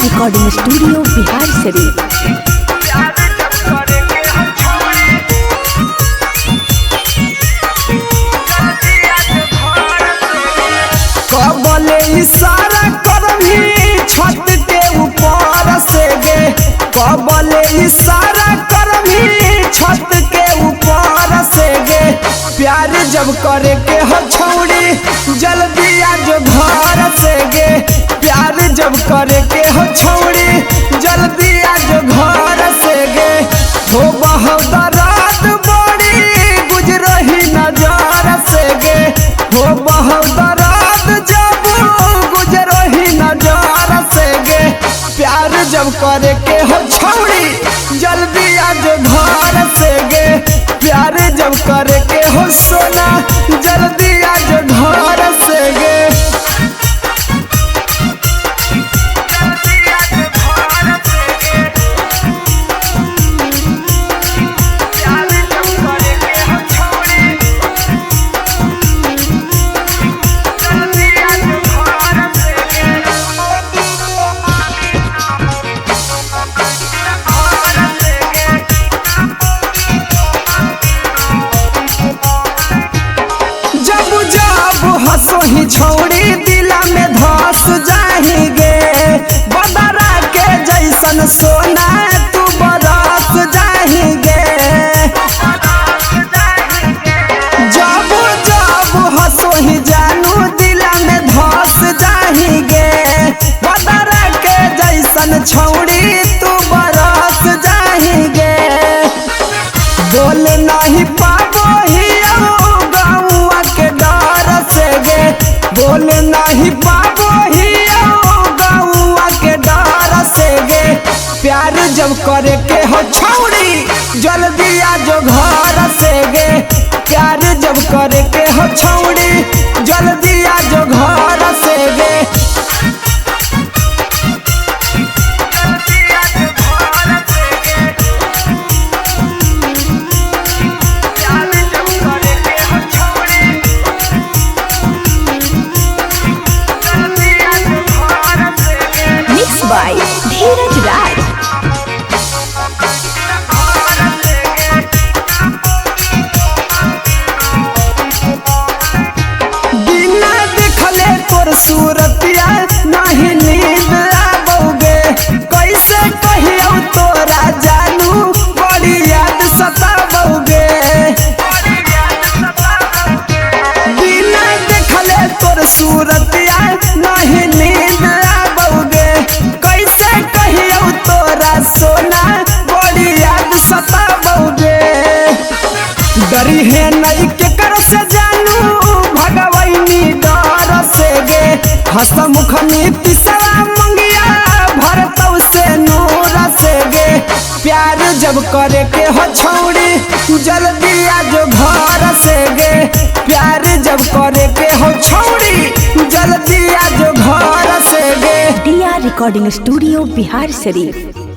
Recording studio Bihar Sharif. कबले इशारा करभी छत के ऊपर से गे, कबले इशारा करभी छत के ऊपर से गे। प्यार जब करे के हो छौड़ी जल्दी आज घर से गे, प्यार जब करे के हो छौड़ी जल्दी आज घर से गे। हो बहुत रात बड़ी गुजरही नजर से गे, हो बहुत रात जब गुजरही नजर से गे। प्यार जब करे के हो छौड़ी जल्दी आज घर से गे, प्यार जब करे के हो सोना जल्दी आज घर से गे। हंसोही छौड़ी दिला में धस जाएंगे, बदरा के जैसन सोना तू बरस जाएंगे। जब जब हंसोही जानू दिला में धस जाएंगे, बदरा के जैसन छौड़ी तू बरस जाएंगे। बोल नहीं पाबो ही गौआ के डर से गे, बोल नहीं पाबो ही गौआ के डर से गे। प्यार जब करे के हो छौड़ी जल्दी आज घर से गे, प्यार जब करे के हो छौड़ी जल्दी आज घर से गे। बाय धीरज राज। बिना देखले तोर सूरतिया नहीं नींद आबोगे, कैसे कहियो तोरा जानू बड़ी याद सताबोगे। बिना देखले तोर सूरतिया नहीं नींद आबोगे, कैसे कहियो तोरा सोना बड़ी याद सताबोगे। डरी है नहीं के कर से जानू भगवैनी डर से गे, हसमुख तीसरा मंगिया भरतौ से नूर से गे। प्यार जब करे के हो छौड़ी जल्दी आज घर से गे, प्यार जब करे के हो छौड़ी जल्दी आज घर से गे। Recording studio Bihar Sharif.